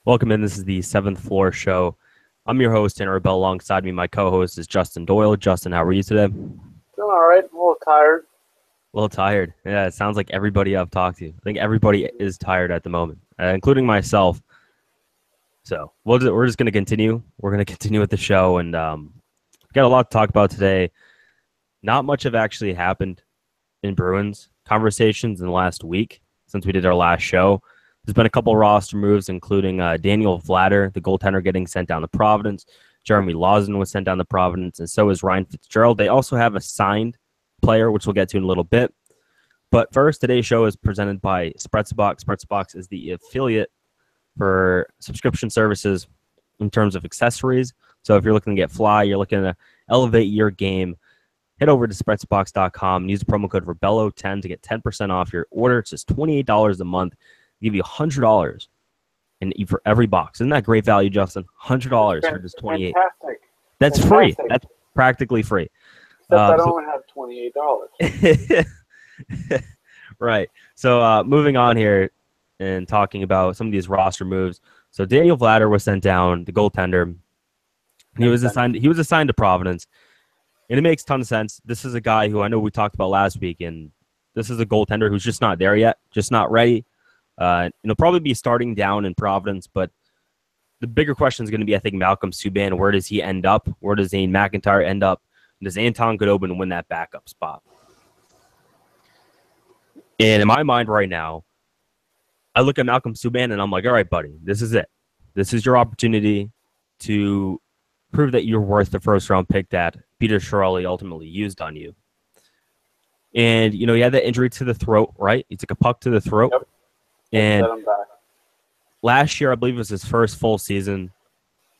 Welcome in. This is the Seventh Floor Show. I'm your host, Tanner Rebell. Alongside me, my co-host is Justin Doyle. Justin, how are you today? Doing all right. A little tired. A little tired. Yeah, it sounds like everybody I've talked to. I think everybody is tired at the moment, including myself. So we're just going to continue. We're going to continue with the show, and we got a lot to talk about today. Not much have actually happened in Bruins conversations in the last week since we did our last show. There's been a couple roster moves, including Daniel Vladar, the goaltender, getting sent down to Providence. Jeremy Lawson was sent down to Providence, and so is Ryan Fitzgerald. They also have a signed player, which we'll get to in a little bit. But first, today's show is presented by Spretzbox. Spretzbox is the affiliate for subscription services in terms of accessories. So if you're looking to get fly, you're looking to elevate your game, head over to Spretzbox.com and use the promo code REBELLO10 to get 10% off your order. It's just $28 a month. Give you $100 for every box. Isn't that great value, Justin? $100 for just $28. Fantastic. That's Fantastic. free. That's practically free. Except I don't have $28. Right. So moving on here and talking about some of these roster moves. So Daniel Vladar was sent down, the goaltender. He was assigned to Providence, and it makes a ton of sense. This is a guy who I know we talked about last week, and this is a goaltender who's just not there yet, just not ready. He'll probably be starting down in Providence, but the bigger question is going to be, I think, Malcolm Subban. Where does he end up? Where does Zane McIntyre end up? Does Anton Khudobin win that backup spot? And in my mind right now, I look at Malcolm Subban and I'm like, all right, buddy, this is it. This is your opportunity to prove that you're worth the first-round pick that Peter Chiarelli ultimately used on you. And, he had that injury to the throat, right? He took a puck to the throat. Yep. And last year, I believe it was his first full season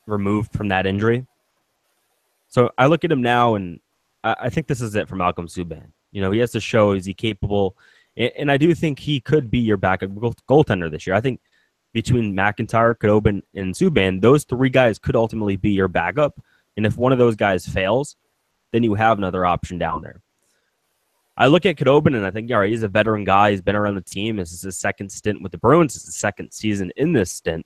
removed from that injury. So I look at him now, and I think this is it for Malcolm Subban. He has to show, is he capable? And I do think he could be your backup goaltender this year. I think between McIntyre, Khudobin, and Subban, those three guys could ultimately be your backup. And if one of those guys fails, then you have another option down there. I look at Khudobin and I think, all right, he's a veteran guy. He's been around the team. This is his second stint with the Bruins. It's his second season in this stint.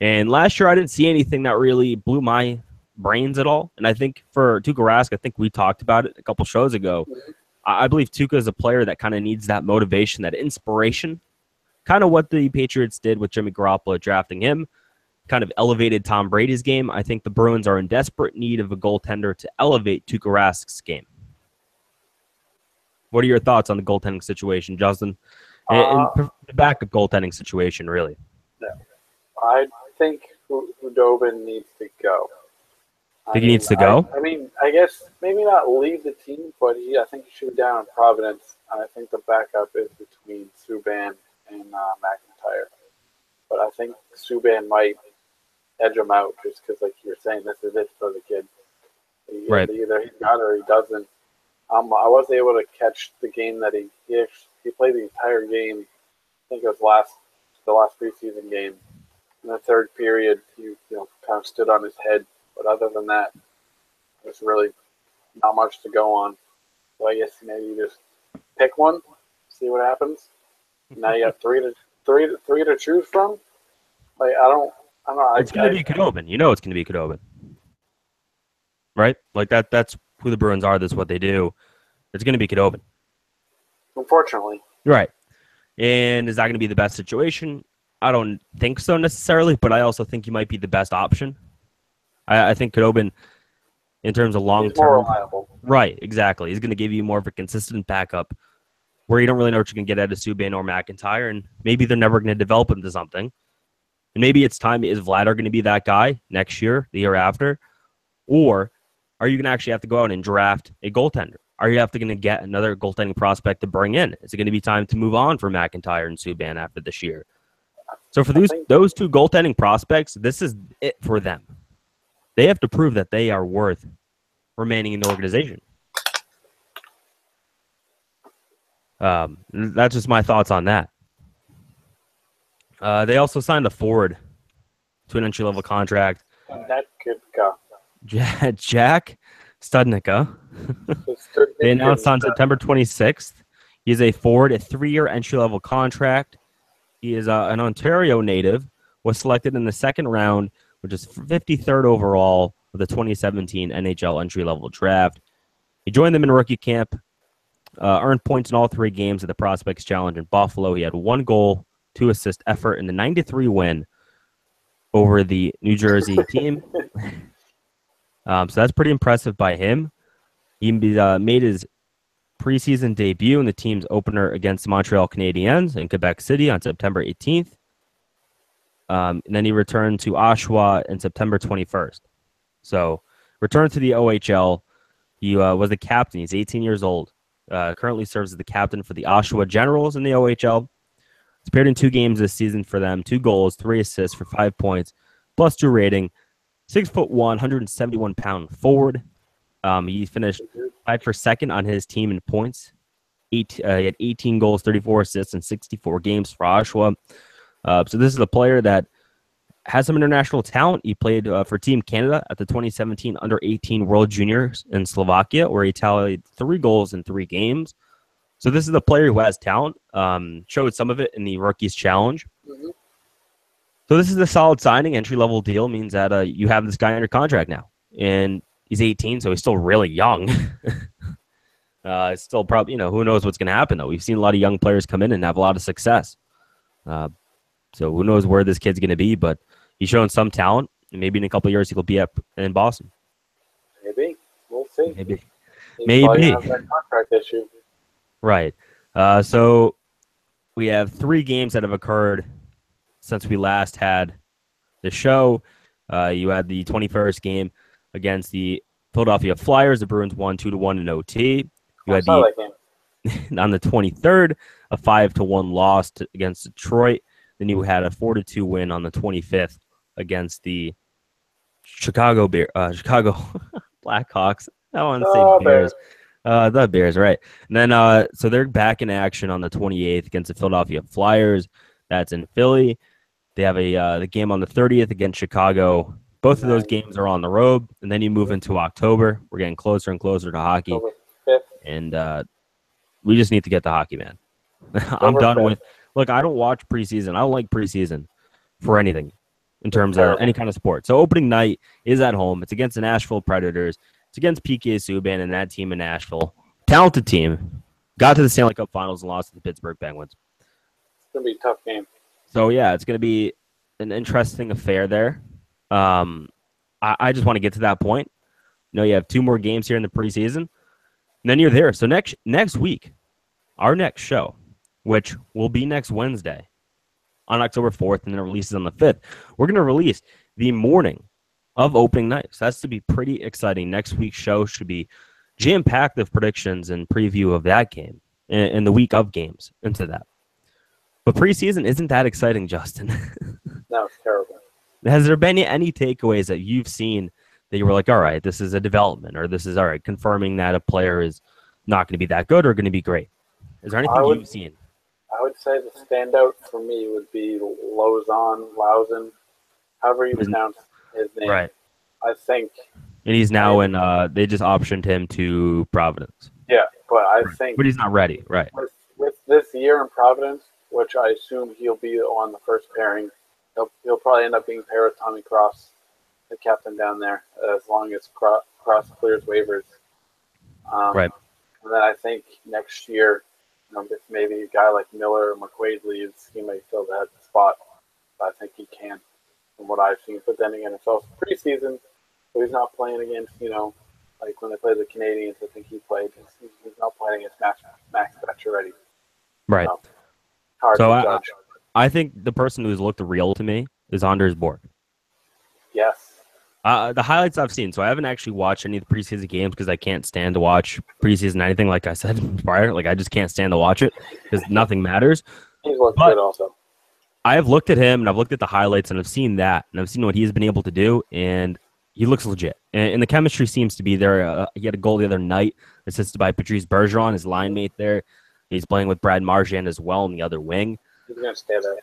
And last year, I didn't see anything that really blew my brains at all. And I think for Tuukka Rask, I think we talked about it a couple shows ago. I believe Tuukka is a player that kind of needs that motivation, that inspiration, kind of what the Patriots did with Jimmy Garoppolo drafting him, kind of elevated Tom Brady's game. I think the Bruins are in desperate need of a goaltender to elevate Tuukka Rask's game. What are your thoughts on the goaltending situation, Justin? And the backup goaltending situation, really. I think Khudobin needs to go. He needs to go? I guess maybe not leave the team, but I think he should be down in Providence. And I think the backup is between Subban and McIntyre. But I think Subban might edge him out just because, like you were saying, this is it for the kid. Right. Either he got it or he doesn't. I was able to catch the game that he played the entire game. I think it was the last preseason game. In the third period, he kind of stood on his head. But other than that, there's really not much to go on. So I guess maybe you just pick one, see what happens. Now you got three to choose from. Like I don't know. It's going to be Khudobin. It's going to be Khudobin, right? Like that's who the Bruins are. That's what they do. It's going to be Khudobin. Unfortunately. Right. And is that going to be the best situation? I don't think so necessarily, but I also think he might be the best option. I think Khudobin, in terms of long-term... more reliable. Right, exactly. He's going to give you more of a consistent backup where you don't really know what you can get out of Subban or McIntyre, and maybe they're never going to develop into something. And maybe it's time. Is Vladar going to be that guy next year, the year after? Or are you going to actually have to go out and draft a goaltender? Are you going to get another goaltending prospect to bring in? Is it going to be time to move on for McIntyre and Subban after this year? So for those two goaltending prospects, this is it for them. They have to prove that they are worth remaining in the organization. That's just my thoughts on that. They also signed a forward to an entry-level contract. That could go. Jack Studnicka. They announced on September 26th. He's a forward, a 3-year entry-level contract. He is an Ontario native was selected in the second round, which is 53rd overall of the 2017 NHL entry-level draft. He joined them in rookie camp, earned points in all 3 games at the Prospects Challenge in Buffalo. He had 1 goal, 2 assist effort in the 9-3 win over the New Jersey team. So that's pretty impressive by him. He made his preseason debut in the team's opener against the Montreal Canadiens in Quebec City on September 18th. And then he returned to Oshawa in September 21st. So returned to the OHL. He was the captain. He's 18 years old. Currently serves as the captain for the Oshawa Generals in the OHL. He's appeared in 2 games this season for them, 2 goals, 3 assists for 5 points, +2 rating, 6'1", 171-pound forward. He finished tied for second on his team in points. He had 18 goals, 34 assists in 64 games for Oshawa. So this is a player that has some international talent. He played for Team Canada at the 2017 Under-18 World Juniors in Slovakia, where he tallied 3 goals in 3 games. So this is a player who has talent. Showed some of it in the Rookies Challenge. Mm-hmm. So this is a solid signing. Entry-level deal means that you have this guy under contract now. And he's 18, so he's still really young. It's still probably, who knows what's going to happen, though. We've seen a lot of young players come in and have a lot of success. So who knows where this kid's going to be, but he's shown some talent. And maybe in a couple of years, he'll be up in Boston. Maybe. We'll see. Maybe. Have that contract issue. Right. So we have 3 games that have occurred since we last had the show. You had the 21st game against the Philadelphia Flyers. The Bruins won 2-1 in OT. You had on the 23rd, a 5-1 loss against Detroit. Then you had a 4-2 win on the 25th against the Chicago Blackhawks. I want to say Bears. The Bears, right. And then, so they're back in action on the 28th against the Philadelphia Flyers. That's in Philly. They have the game on the 30th against Chicago. Both of those games are on the road. And then you move into October. We're getting closer and closer to hockey. And we just need to get the hockey, man. I'm done with... Look, I don't watch preseason. I don't like preseason for anything in terms of any kind of sport. So opening night is at home. It's against the Nashville Predators. It's against PK Subban and that team in Nashville. Talented team. Got to the Stanley Cup Finals and lost to the Pittsburgh Penguins. It's going to be a tough game. So, yeah, it's going to be an interesting affair there. I just want to get to that point. You have 2 more games here in the preseason, and then you're there. So next week, our next show, which will be next Wednesday on October 4th, and then it releases on the 5th, we're going to release the morning of opening night. So that's to be pretty exciting. Next week's show should be jam-packed of predictions and preview of that game and the week of games into that. But preseason isn't that exciting, Justin. No, it's terrible. Has there been any takeaways that you've seen that you were like, all right, this is a development, or this is, all right, confirming that a player is not going to be that good or going to be great? Is there anything you've seen? I would say the standout for me would be Lauzen, however you pronounce his name. Right. I think. And he's now they just optioned him to Providence. Yeah, but I think. But he's not ready, right? With this year in Providence, which I assume he'll be on the first pairing, he'll probably end up being paired with Tommy Cross, the captain down there, as long as Cross clears waivers. Right. And then I think next year, if maybe a guy like Miller or McQuaid leaves, he may fill that spot. I think he can, from what I've seen. But then again, it's also preseason, so he's not playing against, like when they played the Canadians, I think he played. He's not playing against Max Pacioretty. Right. Hard to judge. I think the person who's looked real to me is Anders Borg. Yes. The highlights I've seen, so I haven't actually watched any of the preseason games because I can't stand to watch preseason anything, like I said prior. Like, I just can't stand to watch it because nothing matters. He's looked good also. I have looked at him, and I've looked at the highlights, and I've seen that, and I've seen what he's been able to do, and he looks legit. And the chemistry seems to be there. He had a goal the other night assisted by Patrice Bergeron, his line mate there. He's playing with Brad Marchand as well in the other wing. He's going to stay there.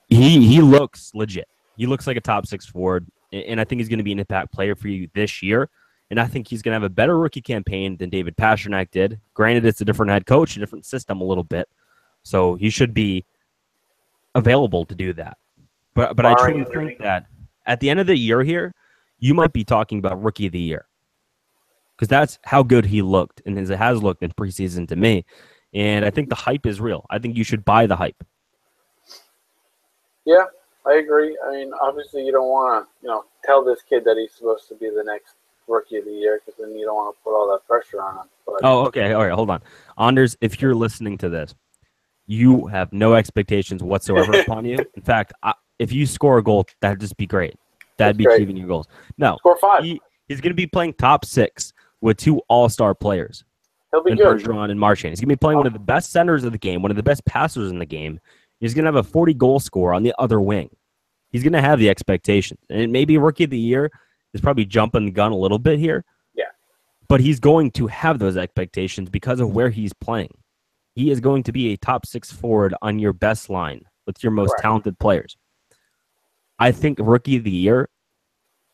He looks legit. He looks like a top 6 forward, and I think he's going to be an impact player for you this year. And I think he's going to have a better rookie campaign than David Pastrnak did. Granted, it's a different head coach, a different system a little bit. So he should be available to do that. But I truly think that at the end of the year here, you might be talking about rookie of the year because that's how good he looked and has looked in preseason to me. And I think the hype is real. I think you should buy the hype. Yeah, I agree. I mean, obviously, you don't want to, tell this kid that he's supposed to be the next rookie of the year because then you don't want to put all that pressure on him. But Oh, okay. All right, hold on. Anders, if you're listening to this, you have no expectations whatsoever upon you. In fact, if you score a goal, that'd just be great. That'd be achieving your goals. No, score 5. He's going to be playing top 6 with 2 all-star players. He'll be good. Bergeron and Marchand. He's going to be playing one of the best centers of the game, one of the best passers in the game. He's going to have a 40-goal score on the other wing. He's going to have the expectations. And maybe Rookie of the Year is probably jumping the gun a little bit here. Yeah. But he's going to have those expectations because of where he's playing. He is going to be a top 6 forward on your best line with your most talented players. I think Rookie of the Year,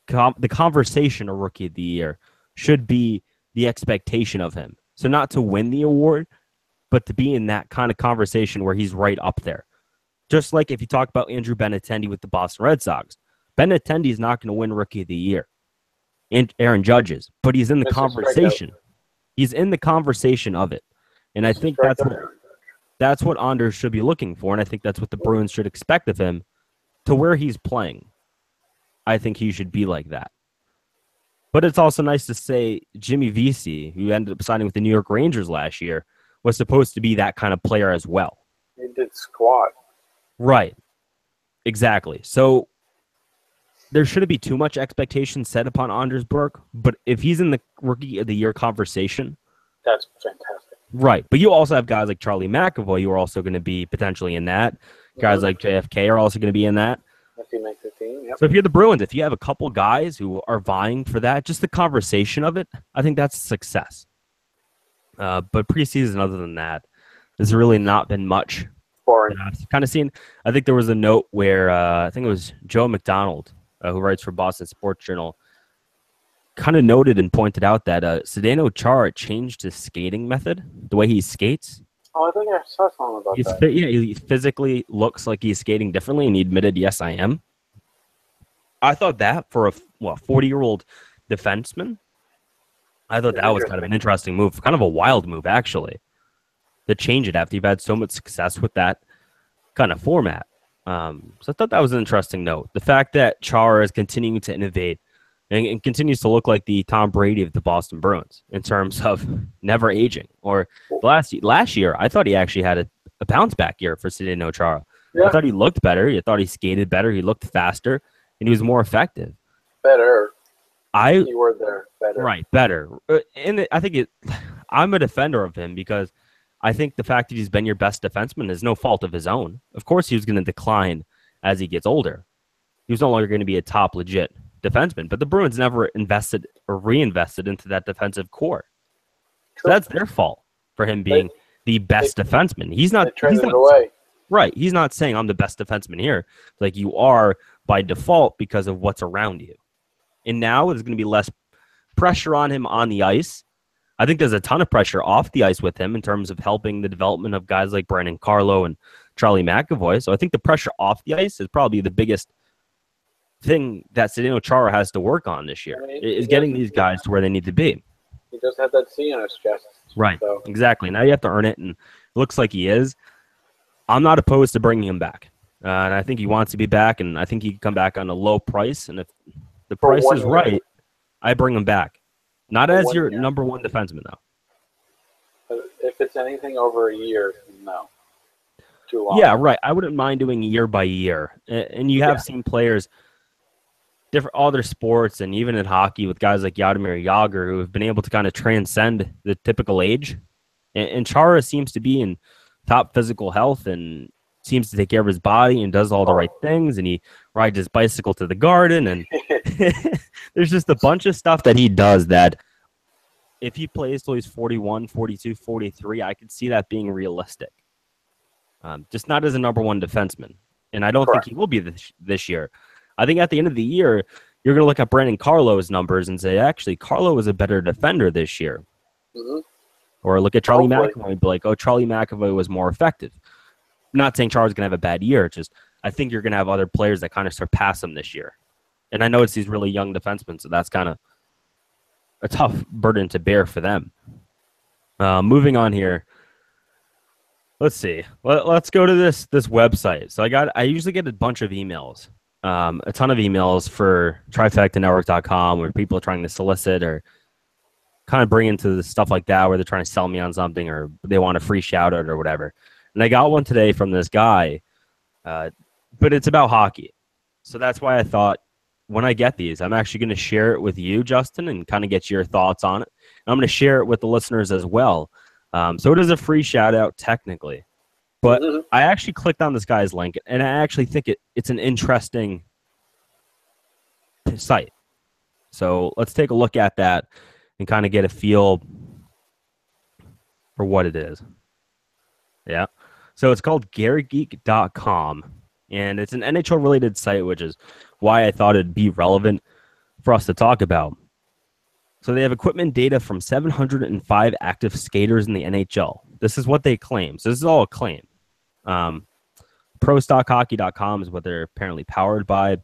the conversation of Rookie of the Year should be the expectation of him. So not to win the award, but to be in that kind of conversation where he's right up there. Just like if you talk about Andrew Benintendi with the Boston Red Sox. Benintendi is not going to win Rookie of the Year. And Aaron Judge is, but he's in the conversation. He's in the conversation of it. And I think that's what Anders should be looking for, and I think that's what the Bruins should expect of him to where he's playing. I think he should be like that. But it's also nice to say Jimmy Vesey, who ended up signing with the New York Rangers last year, was supposed to be that kind of player as well. He did squat. Right. Exactly. So there shouldn't be too much expectation set upon Anders Burke, but if he's in the Rookie of the Year conversation, that's fantastic. Right. But you also have guys like Charlie McAvoy who are also going to be potentially in that. Guys like JFK are also going to be in that. If he makes the team, yep. So if you're the Bruins, if you have a couple guys who are vying for that, just the conversation of it, I think that's a success. But preseason, other than that, there's really not been much. Boring. I've kind of seen. I think there was a note where I think it was Joe McDonald, who writes for Boston Sports Journal, kind of noted and pointed out that Zdeno Chara changed his skating method, the way he skates. Oh, I think I saw something about that. He physically looks like he's skating differently, and he admitted, yes, I am. I thought that for a 40-year-old defenseman, I thought that was kind of an interesting move, kind of a wild move, actually, to change it after you've had so much success with that kind of format. So I thought that was an interesting note. The fact that Chara is continuing to innovate and continues to look like the Tom Brady of the Boston Bruins in terms of never aging. Or last year, I thought he actually had a bounce-back year for Zdeno Chara. Yeah. I thought he looked better. I thought he skated better. He looked faster, and he was more effective. Better. Keyword there. Better. Right, better. And I think I'm a defender of him because I think the fact that he's been your best defenseman is no fault of his own. Of course, he was going to decline as he gets older. He was no longer going to be a top legit defenseman, but the Bruins never invested or reinvested into that defensive core. So that's their fault for him being the best defenseman. He's not away. Right. He's not saying I'm the best defenseman here. Like you are by default because of what's around you. And now there's going to be less pressure on him on the ice. I think there's a ton of pressure off the ice with him in terms of helping the development of guys like Brandon Carlo and Charlie McAvoy. So I think the pressure off the ice is probably the biggest thing that Zdeno Chara has to work on this year, is getting these guys to where they need to be. He does have that C on his chest. Right, so. Exactly. Now you have to earn it, and it looks like he is. I'm not opposed to bringing him back. And I think he wants to be back, and I think he can come back on a low price. And if the price is right, I bring him back. Not as your number one defenseman, though. If it's anything over a year, no. Too long. Yeah, right. I wouldn't mind doing year by year. And you have seen players, different other sports, and even in hockey with guys like Jaromir Jagr who have been able to kind of transcend the typical age. And Chara seems to be in top physical health and seems to take care of his body and does all the right things, and he rides his bicycle to the garden, and there's just a bunch of stuff that he does that if he plays till he's 41, 42, 43, I could see that being realistic. Just not as a number one defenseman, and I don't think he will be this year. I think at the end of the year, you're going to look at Brandon Carlo's numbers and say, actually, Carlo was a better defender this year. Mm-hmm. Or look at Charlie McAvoy and be like, oh, Charlie McAvoy was more effective. I'm not saying Charlie's going to have a bad year. Just I think you're going to have other players that kind of surpass him this year. And I know it's these really young defensemen, so that's kind of a tough burden to bear for them. Moving on here. Let's see. Let's go to this website. So I usually get a bunch of emails, a ton of emails for trifectanetwork.com where people are trying to solicit or kind of bring into the stuff like that where they're trying to sell me on something or they want a free shout out or whatever. And I got one today from this guy, but it's about hockey. So that's why I thought when I get these, I'm actually going to share it with you, Justin, and kind of get your thoughts on it. And I'm going to share it with the listeners as well. So it is a free shout out technically, but I actually clicked on this guy's link and I actually think it's an interesting site. So let's take a look at that and kind of get a feel for what it is. Yeah. So it's called GaryGeek.com and it's an NHL related site, which is why I thought it'd be relevant for us to talk about. So they have equipment data from 705 active skaters in the NHL. This is what they claim. So this is all a claim. ProStockHockey.com is what they're apparently powered by.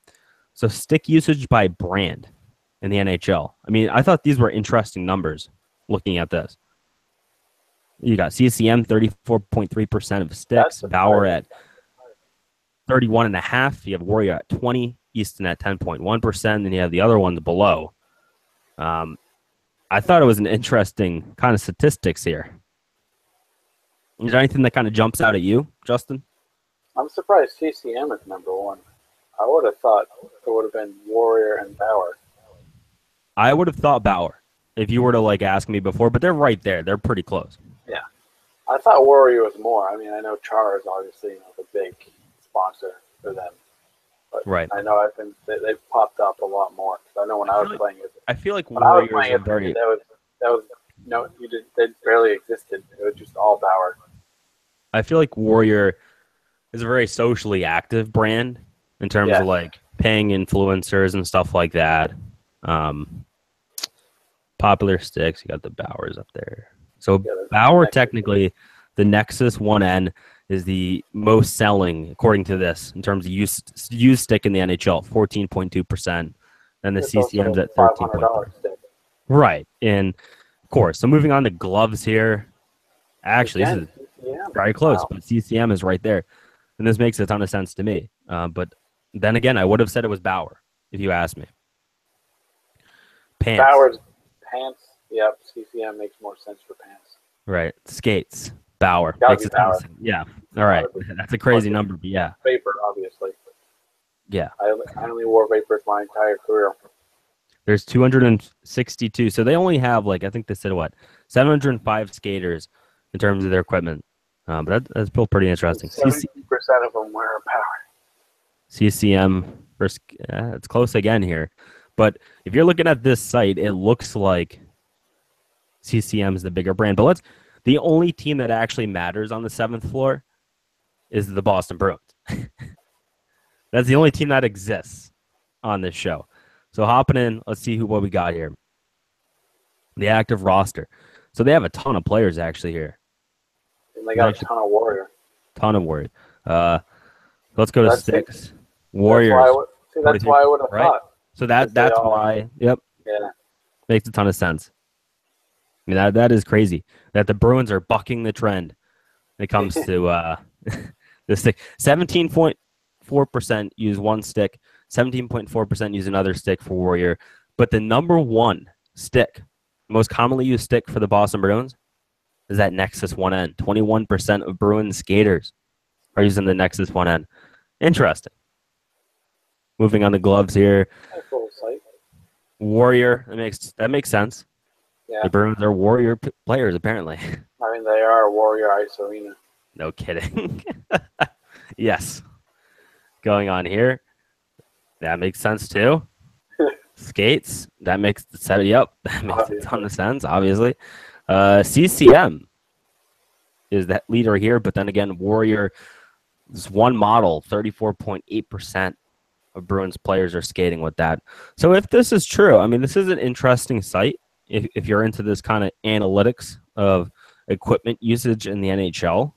So stick usage by brand in the NHL. I mean, I thought these were interesting numbers looking at this. You got CCM 34.3% of sticks, Bauer at 31.5%. You have Warrior at 20%, Easton at 10.1%. Then you have the other ones below. I thought it was an interesting kind of statistics here. Is there anything that kind of jumps out at you, Justin? I'm surprised CCM is number one. I would have thought it would have been Warrior and Bauer. I would have thought Bauer if you were to like ask me before, but they're right there. They're pretty close. Yeah. I thought Warrior was more. I mean, I know Char is obviously the big sponsor for them. But right. I know they've popped up a lot more. I know when I was playing it. I feel like Warriors are very. That was no, you did. They barely existed. It was just all Bauer. I feel like Warrior is a very socially active brand in terms of like paying influencers and stuff like that. Popular sticks. You got the Bauers up there. So Bauer technically, the Nexus 1N is the most selling, according to this, in terms of used stick in the NHL, 14.2%. And the CCM's at 13.5%. Right. And, of course, so moving on to gloves here. Actually, this is very close, but CCM is right there. And this makes a ton of sense to me. But then again, I would have said it was Bauer, if you asked me. Pants. Bauer's pants. Yep, CCM makes more sense for pants. Right. Skates. Bauer. Makes a ton of sense. Yeah. All right. That's a crazy number, but yeah. Vapor, obviously. Yeah. I only wore Vapors my entire career. There's 262. So they only have, like, I think they said, 705 skaters in terms of their equipment. But that's still pretty interesting. 70% of them wear Bauer. CCM, it's close again here. But if you're looking at this site, it looks like CCM is the bigger brand. But the only team that actually matters on the 7th floor is the Boston Bruins. That's the only team that exists on this show. So hopping in, let's see what we got here. The active roster. So they have a ton of players actually here. And they got a ton of Warrior. Let's go to sticks. Warriors. That's why I would have thought. So that's why. Yep. Yeah. Makes a ton of sense. I mean, that is crazy that the Bruins are bucking the trend when it comes to the stick. 17.4% use one stick, 17.4% use another stick for Warrior. But the number one stick, most commonly used stick for the Boston Bruins, is that Nexus 1N. 21% of Bruins skaters are using the Nexus 1N. Interesting. Moving on to gloves here. Warrior, that makes sense. Yeah. The Bruins are Warrior players, apparently. I mean, they are Warrior Ice Arena. No kidding. Yes. Going on here. That makes sense, too. Skates. That makes a ton of sense, obviously. CCM is that leader here, but then again, Warrior is one model, 34.8% of Bruins players are skating with that. So if this is true, I mean, this is an interesting site. If you're into this kind of analytics of equipment usage in the NHL.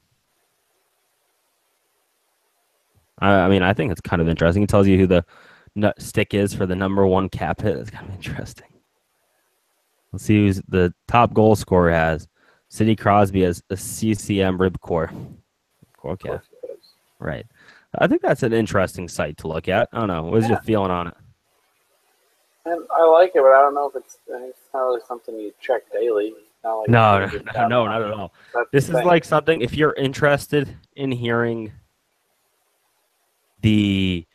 I mean, I think it's kind of interesting. It tells you who the stick is for the number one cap hit. That's kind of interesting. Let's see who's the top goal scorer has. Sidney Crosby has a CCM rib core. Okay. Right. I think that's an interesting site to look at. I don't know. What's your feeling on it? And I like it, but I don't know if it's not really something you check daily. It's not like No, no, not at all. That's this is like something, if you're interested in hearing the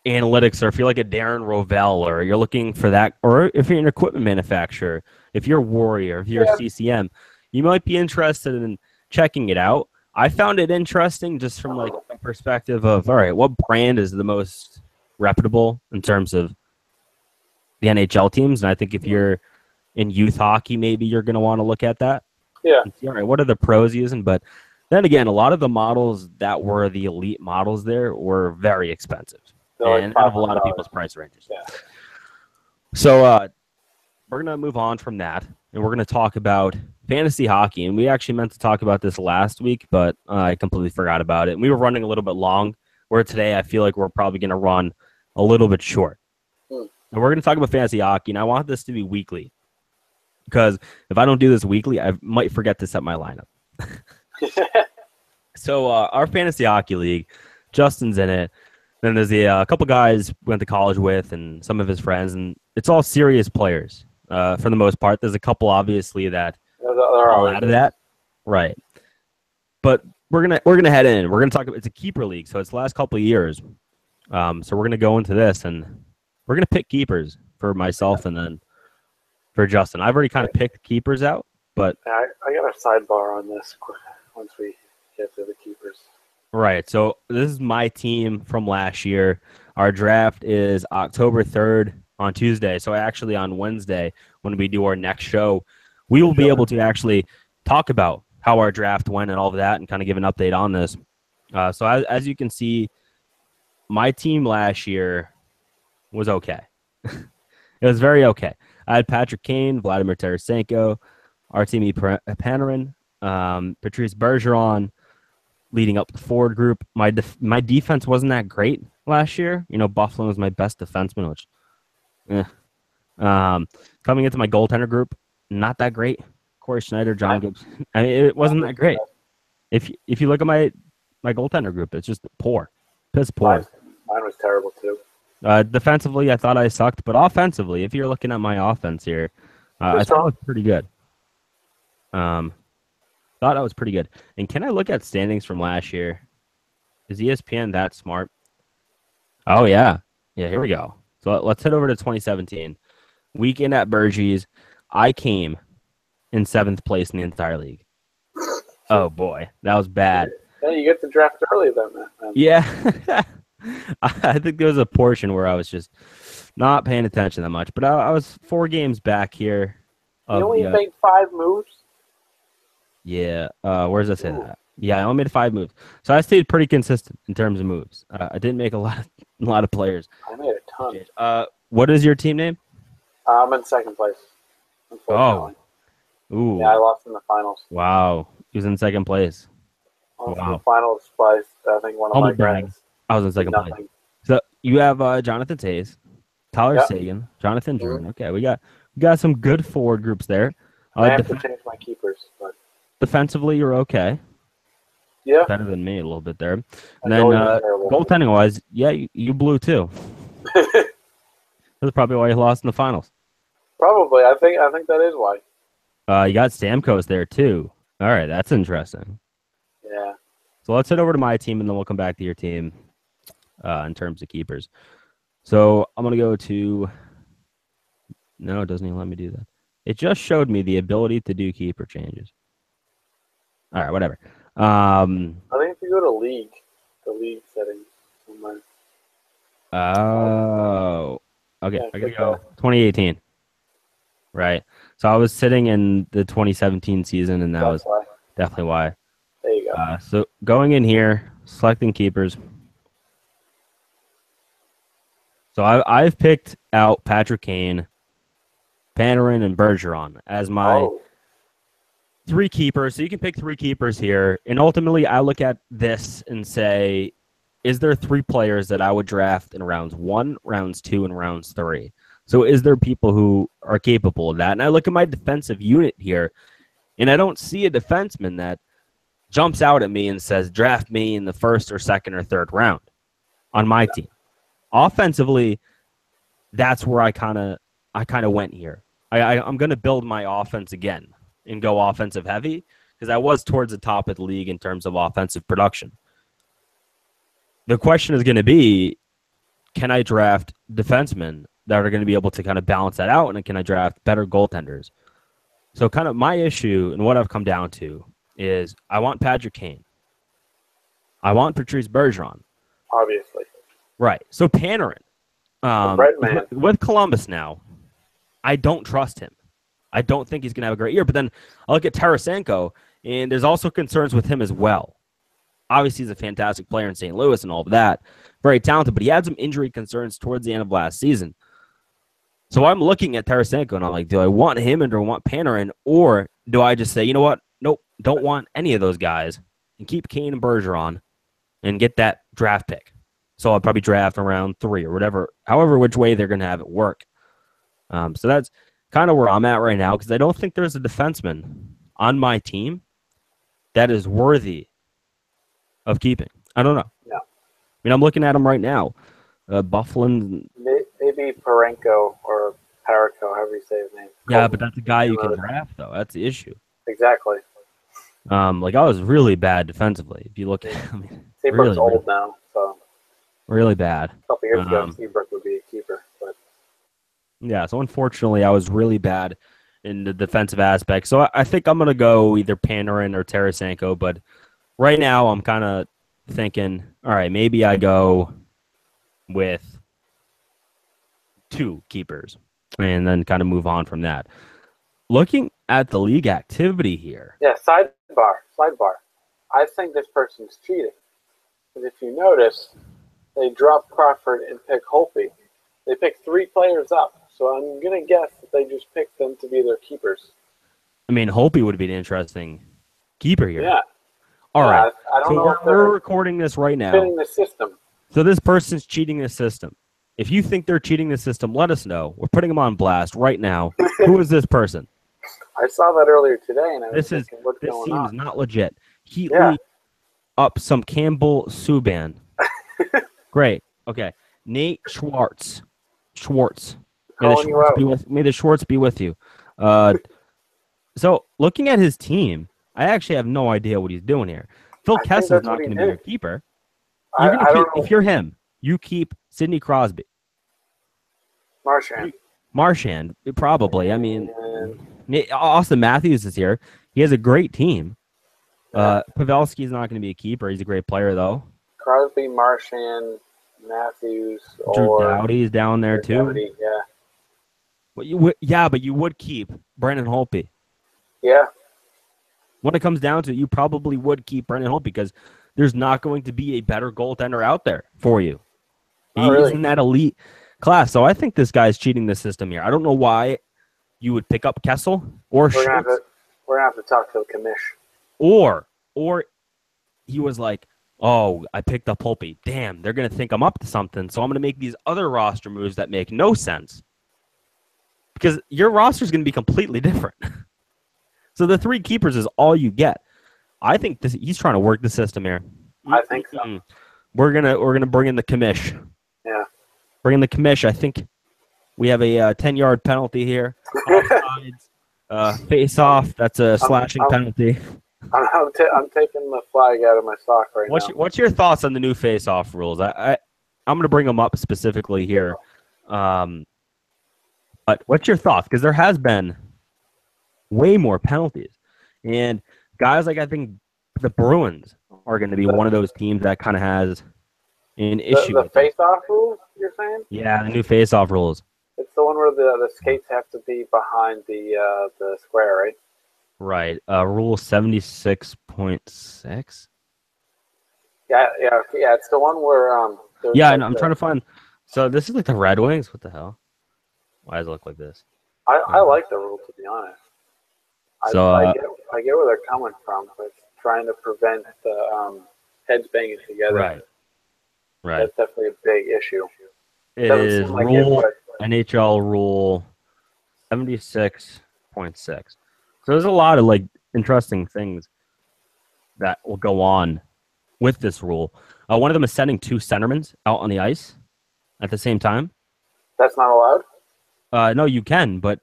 analytics, or if you're like a Darren Rovell, or you're looking for that, or if you're an equipment manufacturer, if you're Warrior, if you're a CCM, you might be interested in checking it out. I found it interesting just from like a perspective of, all right, what brand is the most reputable in terms of the NHL teams? And I think if you're in youth hockey, maybe you're going to want to look at that. Yeah. See, all right, what are the pros using? But then again, a lot of the models that were the elite models there were very expensive. And out of a lot of people's price ranges. Yeah. So we're going to move on from that, and we're going to talk about fantasy hockey. And we actually meant to talk about this last week, but I completely forgot about it. And we were running a little bit long, where today I feel like we're probably going to run a little bit short. And we're going to talk about fantasy hockey, and I want this to be weekly, because if I don't do this weekly, I might forget to set my lineup. So our fantasy hockey league, Justin's in it. Then there's a couple guys we went to college with and some of his friends, and it's all serious players for the most part. There's a couple, obviously, that are out of that. Right. But we're gonna head in. We're gonna talk about, it's a keeper league, so it's the last couple of years. So we're gonna go into this, and we're gonna pick keepers for myself and then for Justin. I've already kind of picked keepers out, but I got a sidebar on this once we get to the keepers. Right. So this is my team from last year. Our draft is October 3rd on Tuesday. So actually on Wednesday, when we do our next show, we will be able to actually talk about how our draft went and all of that and kind of give an update on this. So as you can see, my team last year was okay. It was very okay. I had Patrick Kane, Vladimir Tarasenko, Artemi Panarin, Patrice Bergeron, leading up the forward group. My defense wasn't that great last year. You know, Buffalo was my best defenseman, which, coming into my goaltender group, not that great. Corey Schneider, John Gibbs. I mean, it wasn't that great. If you look at my goaltender group, it's just poor, piss poor. Mine was terrible too. Defensively, I thought I sucked, but offensively, if you're looking at my offense here, I thought it was pretty good. Thought I was pretty good. And can I look at standings from last year? Is ESPN that smart? Oh, yeah. Yeah, here we go. So let's head over to 2017. Weekend at Bergey's. I came in 7th place in the entire league. Oh, boy. That was bad. Yeah, you get the draft early then. Yeah. I think there was a portion where I was just not paying attention that much. But I was 4 games back here. You only made 5 moves? Yeah. Where does that say that? Yeah, I only made 5 moves. So I stayed pretty consistent in terms of moves. I didn't make a lot of players. I made a ton. What is your team name? I'm in 2nd place. Oh. Ooh. Yeah, I lost in the finals. Wow. He was in 2nd place. Wow. In the finals by, I think, one of my friends. I was in 2nd place. So you have Jonathan Toews, Tyler Seguin, Jonathan Drouin. Okay, we got some good forward groups there. I have to change my keepers, but defensively, you're okay. Yeah. Better than me a little bit there. And then goaltending-wise, yeah, you blew too. That's probably why you lost in the finals. Probably. I think that is why. You got Stamkos there too. All right, that's interesting. Yeah. So let's head over to my team, and then we'll come back to your team in terms of keepers. So I'm going to go to – no, it doesn't even let me do that. It just showed me the ability to do keeper changes. All right, whatever. I think if you go to the league settings somewhere. Oh, okay. I gotta go 2018. Right. So I was sitting in the 2017 season, and that was definitely why. There you go. So going in here, selecting keepers. So I've picked out Patrick Kane, Panarin, and Bergeron as my 3 keepers. So you can pick 3 keepers here. And ultimately, I look at this and say, is there 3 players that I would draft in rounds 1, rounds 2, and rounds 3? So is there people who are capable of that? And I look at my defensive unit here, and I don't see a defenseman that jumps out at me and says, draft me in the first or second or third round on my team. Offensively, that's where I kind of went here. I'm going to build my offense again and go offensive heavy because I was towards the top of the league in terms of offensive production. The question is going to be, can I draft defensemen that are going to be able to kind of balance that out, and can I draft better goaltenders? So kind of my issue and what I've come down to is I want Patrick Kane. I want Patrice Bergeron. Obviously. Right. So Panarin. Bread man. With Columbus now, I don't trust him. I don't think he's going to have a great year. But then I look at Tarasenko, and there's also concerns with him as well. Obviously, he's a fantastic player in St. Louis and all of that. Very talented, but he had some injury concerns towards the end of last season. So I'm looking at Tarasenko, and I'm like, do I want him or do I want Panarin? Or do I just say, you know what? Nope, don't want any of those guys and keep Kane and Bergeron and get that draft pick. So I'll probably draft around 3 or whatever, however which way they're going to have it work. So that's kind of where I'm at right now because I don't think there's a defenseman on my team that is worthy of keeping. I don't know. No. I mean, I'm looking at him right now. Bufflin. Maybe Parenko or Parako, however you say his name. Yeah, but that's a guy you can draft, though. That's the issue. Exactly. Like, I was really bad defensively. If you look at I mean, Seabrook's old now, so. Really bad. A couple years ago, Seabrook would be a keeper. But. Yeah, so unfortunately, I was really bad in the defensive aspect. So I think I'm going to go either Panarin or Tarasenko, but right now I'm kind of thinking, all right, maybe I go with 2 keepers and then kind of move on from that. Looking at the league activity here. Yeah, sidebar. I think this person's cheating. Because if you notice, they dropped Crawford and picked Holtby. They picked 3 players up. So I'm going to guess that they just picked them to be their keepers. I mean, Holtby would be an interesting keeper here. Yeah. All right. I don't know if we're recording this right now. Fitting the system. So this person's cheating the system. If you think they're cheating the system, let us know. We're putting them on blast right now. Who is this person? I saw that earlier today, and I was thinking, what's this going seems on? not legit. Heatley up some Campbell Subban. Great. Okay. Nate Schwartz. May the Schwartz be with you. So looking at his team, I actually have no idea what he's doing here. Phil Kessel's not going to be your keeper. If you're him, you keep Sidney Crosby. Marchand, probably. I mean, Austin Matthews is here. He has a great team. Pavelski's not going to be a keeper. He's a great player, though. Crosby, Marchand, Matthews, Drew Doughty's down there, too. Doughty, But you would keep Brandon Holtby. Yeah. When it comes down to it, you probably would keep Brandon Holtby because there's not going to be a better goaltender out there for you. He's in that elite class. So I think this guy's cheating the system here. I don't know why you would pick up Kessel or Schultz. We're going to have to talk to the commish. Or he was like, oh, I picked up Holtby. Damn, they're going to think I'm up to something, so I'm going to make these other roster moves that make no sense. Because your roster is going to be completely different. So the 3 keepers is all you get. I think he's trying to work the system here. I think so. We're gonna bring in the commish. Yeah. Bring in the commish. I think we have a 10-yard penalty here. Offsides, face off. That's a slashing penalty. I'm taking the flag out of my sock right now. What's your thoughts on the new face off rules? I'm gonna bring them up specifically here. But what's your thoughts? Because there has been way more penalties, and guys like I think the Bruins are going to be one of those teams that kind of has an issue. The face-off rules, you're saying? Yeah, the new face-off rules. It's the one where the skates have to be behind the square, right? Right. Rule 76.6. Yeah. It's the one where yeah, and I'm trying to find. So this is like the Red Wings. What the hell? Why does it look like this? I like the rule, to be honest. I get where they're coming from, but trying to prevent the heads banging together. Right. Right. That's definitely a big issue. It It doesn't is seem like it, rule but NHL rule 76.6. So there's a lot of like interesting things that will go on with this rule. One of them is sending two centermen out on the ice at the same time. that's not allowed. No, you can, but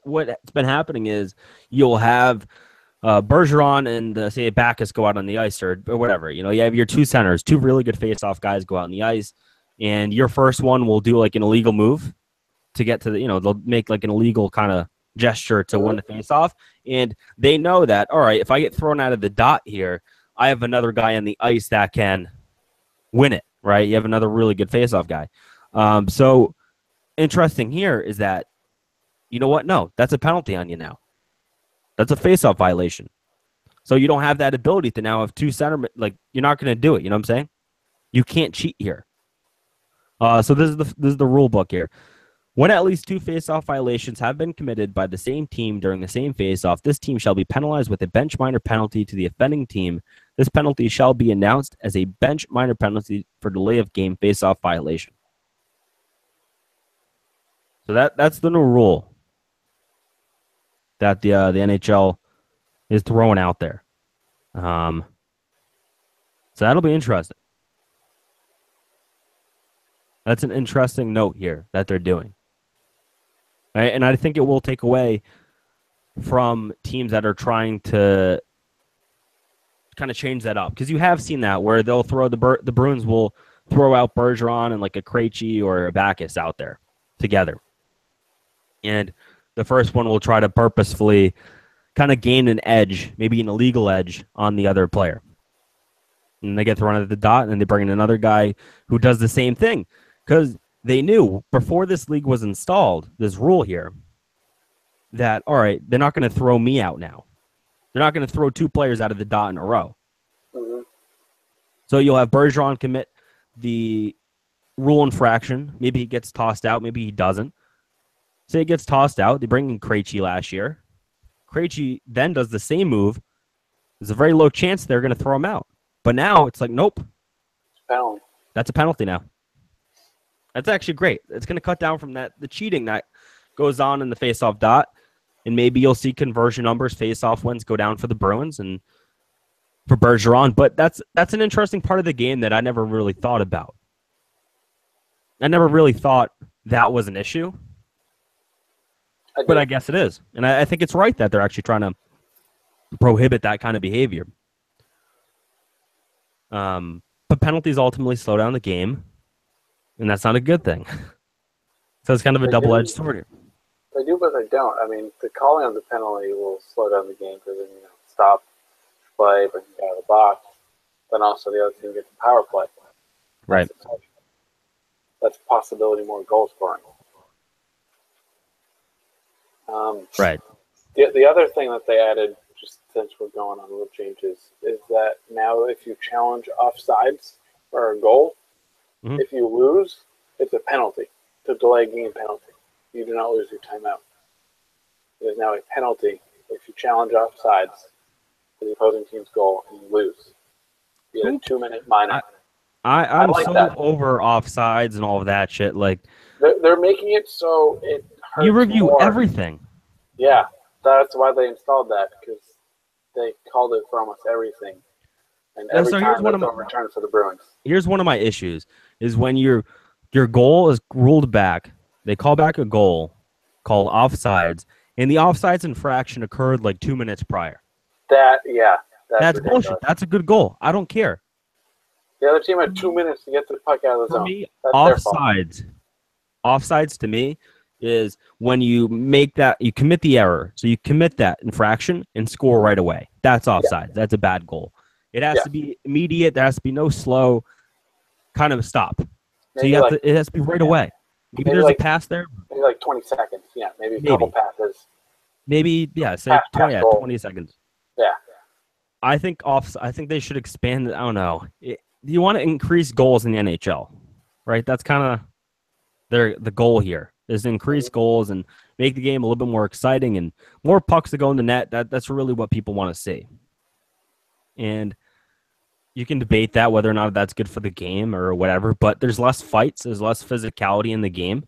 what's been happening is you'll have Bergeron and say Backus go out on the ice or whatever. You know, you have your two centers, two really good face-off guys go out on the ice, and your first one will do like an illegal move to get to the, they'll make like an illegal kind of gesture to win the face-off, and they know that, all right, if I get thrown out of the dot here, I have another guy on the ice that can win it, right? You have another really good face-off guy. So interesting here is that, you know what? No, that's a penalty on you now. That's a face-off violation. So you don't have that ability to now have two centermen. Like, you're not going to do it. You know what I'm saying? You can't cheat here. So this is the rule book here. When at least two face-off violations have been committed by the same team during the same face-off, this team shall be penalized with a bench minor penalty to the offending team. This penalty shall be announced as a bench minor penalty for delay of game face-off violation. So that's the new rule that the NHL is throwing out there. So that'll be interesting. That's an interesting note here that they're doing. Right? And I think it will take away from teams that are trying to kind of change that up. Because you have seen that where they'll throw the Bruins will throw out Bergeron and like a Krejci or a Backus out there together. And the first one will try to purposefully kind of gain an edge, maybe an illegal edge on the other player. And they get thrown out of the dot, and then they bring in another guy who does the same thing. Because they knew before this league was installed, this rule here, that, all right, they're not going to throw me out now. They're not going to throw two players out of the dot in a row. Mm-hmm. So you'll have Bergeron commit the rule infraction. Maybe he gets tossed out. Maybe he doesn't. Say he gets tossed out. They bring in Krejci last year. Krejci then does the same move. There's a very low chance they're going to throw him out. But now it's like, nope. Penalty. That's a penalty now. That's actually great. It's going to cut down from the cheating that goes on in the face-off dot. And maybe you'll see conversion numbers, face-off wins go down for the Bruins and for Bergeron. But that's an interesting part of the game that I never really thought about. I never really thought that was an issue. But I guess it is. And I think it's right that they're actually trying to prohibit that kind of behavior. But penalties ultimately slow down the game, and that's not a good thing. So it's kind of a double-edged sword here. They do, but they don't. I mean, the calling of the penalty will slow down the game because then, stop play, bring it out of the box. Then also the other team gets a power play. Right. That's a possibility more goal scoring. Right. The other thing that they added, just since we're going on little changes, is that now if you challenge offsides for a goal, if you lose, it's a penalty. It's a delay game penalty. You do not lose your timeout. It is now a penalty if you challenge offsides for the opposing team's goal and you lose. You get a 2-minute minor. I'm like so that. over offsides and all of that shit. Like, they're making it so it hurts you review more. everything. Yeah, that's why they installed that, because they called it for almost everything. And every time it's overturned for the Bruins. Here's one of my issues, is when your goal is ruled back, they call back a goal called offsides, and the offsides infraction occurred like 2 minutes prior. That's bullshit. That's a good goal. I don't care. The other team had 2 minutes to get the puck out of the zone. For me, that's offsides to me is when you make that, you commit the error. So you commit that infraction and score right away. That's offsides. Yeah. That's a bad goal. It has to be immediate. There has to be no slow kind of stop. Maybe so it has to be right away. Maybe there's a pass there. Maybe like 20 seconds. Yeah, maybe a couple passes. Maybe, say 20 seconds. Yeah. I think they should expand it. I don't know. You want to increase goals in the NHL, right? That's kind of the goal here, is to increase goals and make the game a little bit more exciting and more pucks to go in the net. That's really what people want to see. And you can debate that whether or not that's good for the game or whatever, but there's less fights, there's less physicality in the game.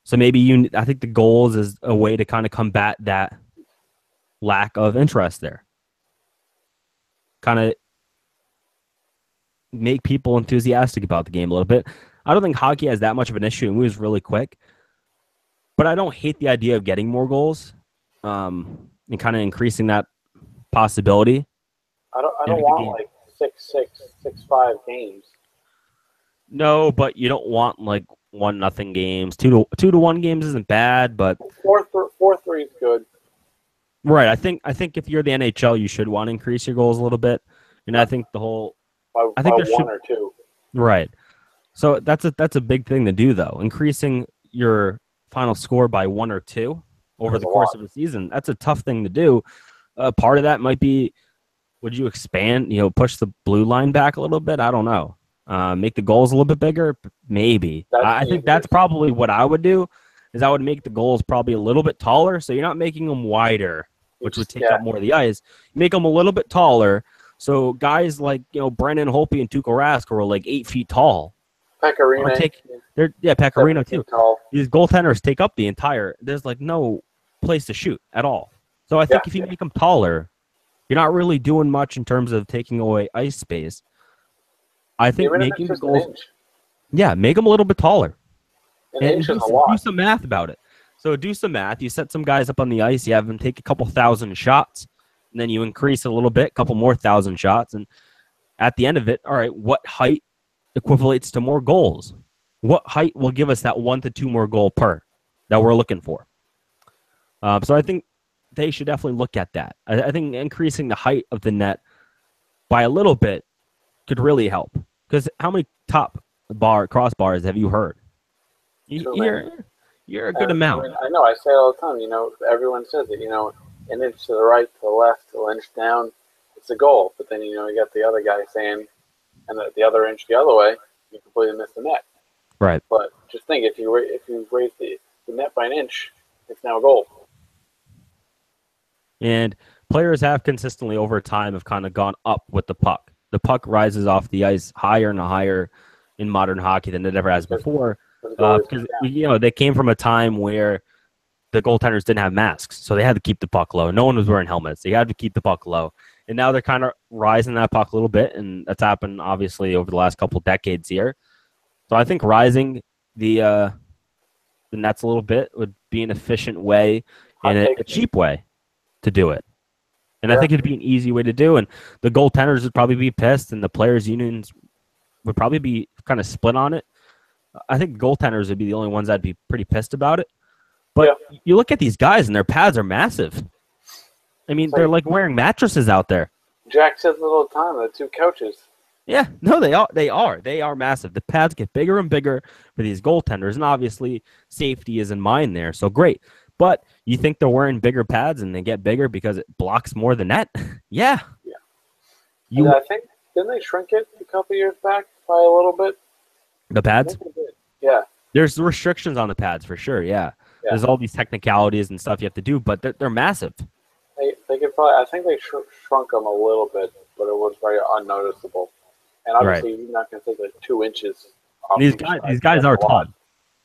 So maybe I think the goals is a way to kind of combat that lack of interest there. Kind of make people enthusiastic about the game a little bit. I don't think hockey has that much of an issue. It moves really quick, but I don't hate the idea of getting more goals and kind of increasing that possibility. I don't want like 6-6, 6-5 games. No, but you don't want like 1-0 games. 2-1 games isn't bad, but 4-3 is good. Right. I think if you're the NHL, you should want to increase your goals a little bit. And I think the whole I think by 1 or 2. Right. So that's a big thing to do though. Increasing your final score by 1 or 2 over the course of a season. That's a tough thing to do. Part of that might be, would you expand, push the blue line back a little bit? I don't know. Make the goals a little bit bigger? Maybe. I think that's probably what I would do, is I would make the goals probably a little bit taller. So you're not making them wider, which would take up more of the ice. Make them a little bit taller. So guys like, Brennan Holtby and Tuukka Rask are like 8 feet tall. Pecorino. Pecorino too. These goaltenders take up the entire. There's like no place to shoot at all. So I think if you make them taller, you're not really doing much in terms of taking away ice space. I think making the goals, make them a little bit taller, and do some math about it. So do some math. You set some guys up on the ice. You have them take a couple thousand shots, and then you increase it a little bit, a couple more thousand shots, and at the end of it, all right, what height equivalates to more goals? What height will give us that 1 to 2 more goal per that we're looking for? So I think they should definitely look at that. I think increasing the height of the net by a little bit could really help. Because how many top crossbars have you heard? You're a good amount. I know. I say it all the time. Everyone says it. An inch to the right, to the left, an inch down, it's a goal. But then you got the other guy saying, and the other inch the other way, you completely miss the net. Right. But just think, if you raise the net by an inch, it's now a goal. And players have consistently over time have kind of gone up with the puck. The puck rises off the ice higher and higher in modern hockey than it ever has before. Because they came from a time where the goaltenders didn't have masks, so they had to keep the puck low. No one was wearing helmets. They had to keep the puck low. And now they're kind of rising that puck a little bit, and that's happened, obviously, over the last couple of decades here. So I think rising the nets a little bit would be an efficient way and a cheap way to do it. And I think it'd be an easy way to do. And the goaltenders would probably be pissed, and the players' unions would probably be kind of split on it. I think the goaltenders would be the only ones that'd be pretty pissed about it. But you look at these guys, and their pads are massive. I mean, they're like wearing mattresses out there. Jack says it all the time, the 2 coaches. Yeah, no, they are. They are massive. The pads get bigger and bigger for these goaltenders, and obviously safety is in mind there. So great. But you think they're wearing bigger pads and they get bigger because it blocks more the net? Yeah. I think, didn't they shrink it a couple years back by a little bit? The pads? Yeah. There's restrictions on the pads for sure, yeah. There's all these technicalities and stuff you have to do, but they're massive. They could probably, I think they shrunk them a little bit, but it was very unnoticeable. And obviously, you're not going to take like 2 inches. These guys are tall.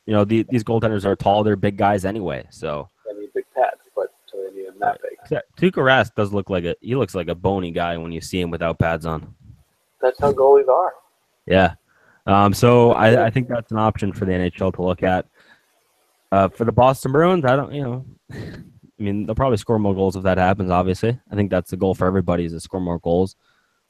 These goaltenders are tall. They're big guys anyway. So they need big pads, but so they need them that big. Tuukka Rask does look like he looks like a bony guy when you see him without pads on. That's how goalies are. Yeah. So I think that's an option for the NHL to look at. For the Boston Bruins, I mean, they'll probably score more goals if that happens, obviously. I think that's the goal for everybody, is to score more goals.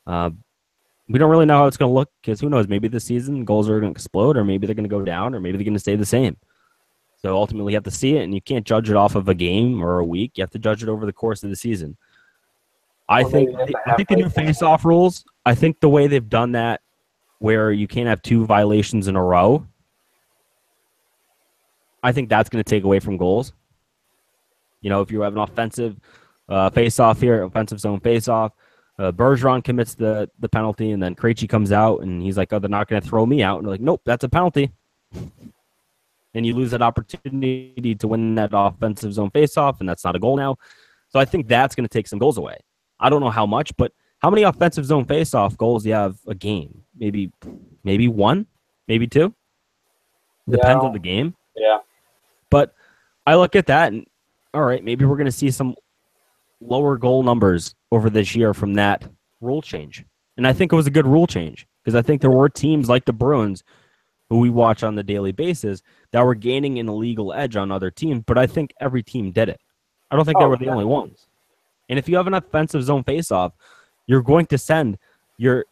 We don't really know how it's going to look, because who knows? Maybe this season goals are going to explode, or maybe they're going to go down, or maybe they're going to stay the same. So ultimately, you have to see it, and you can't judge it off of a game or a week. You have to judge it over the course of the season. I think the new face-off rules, I think the way they've done that, where you can't have 2 violations in a row, I think that's going to take away from goals. If you have an offensive face-off here, offensive zone face-off, Bergeron commits the penalty, and then Krejci comes out, and he's like, "Oh, they're not going to throw me out." And they're like, "Nope, that's a penalty." And you lose that opportunity to win that offensive zone face-off, and that's not a goal now. So I think that's going to take some goals away. I don't know how much, but how many offensive zone face-off goals do you have a game? Maybe one, maybe two. Depends on the game. Yeah. But I look at that and, all right, maybe we're going to see some lower goal numbers over this year from that rule change. And I think it was a good rule change because I think there were teams like the Bruins who we watch on the daily basis that were gaining an illegal edge on other teams, but I think every team did it. I don't think they were the only ones. And if you have an offensive zone faceoff, you're going to send your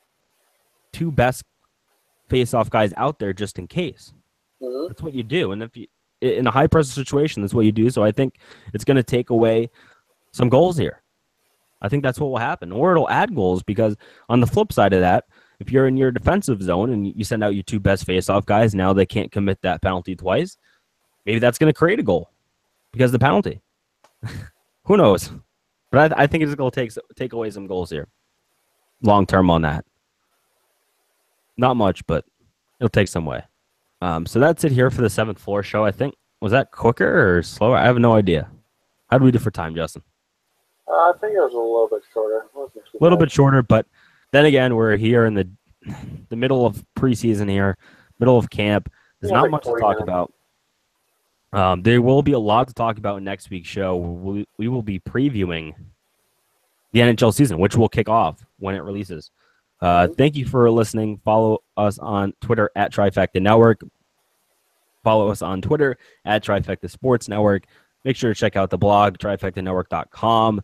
two best faceoff guys out there just in case. Mm-hmm. That's what you do. And if you in a high pressure situation, that's what you do. So I think it's going to take away some goals here. I think that's what will happen. Or it'll add goals because on the flip side of that, if you're in your defensive zone and you send out your two best faceoff guys, now they can't commit that penalty twice. Maybe that's going to create a goal because of the penalty. Who knows? But I think it's going to take away some goals here. Long term on that. Not much, but it'll take some way. So that's it here for the 7th Floor show, I think. Was that quicker or slower? I have no idea. How do we do for time, Justin? I think it was a little bit shorter. A little bit shorter, but then again, we're here in the middle of preseason here, middle of camp. There's not much to talk about. There will be a lot to talk about in next week's show. We will be previewing the NHL season, which will kick off when it releases. Thank you for listening. Follow us on Twitter at Trifecta Network. Follow us on Twitter at Trifecta Sports Network. Make sure to check out the blog, trifectanetwork.com.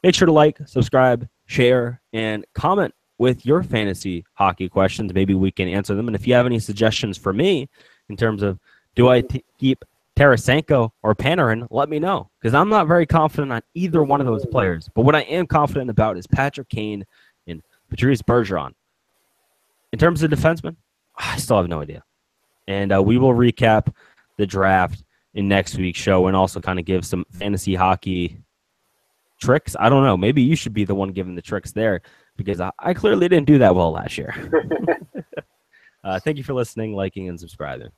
Make sure to like, subscribe, share, and comment with your fantasy hockey questions. Maybe we can answer them. And if you have any suggestions for me in terms of do I keep Tarasenko or Panarin, let me know. Because I'm not very confident on either one of those players. But what I am confident about is Patrick Kane and Patrice Bergeron. In terms of defensemen, I still have no idea. And we will recap the draft in next week's show and also kind of give some fantasy hockey tricks. I don't know. Maybe you should be the one giving the tricks there because I clearly didn't do that well last year. Thank you for listening, liking, and subscribing.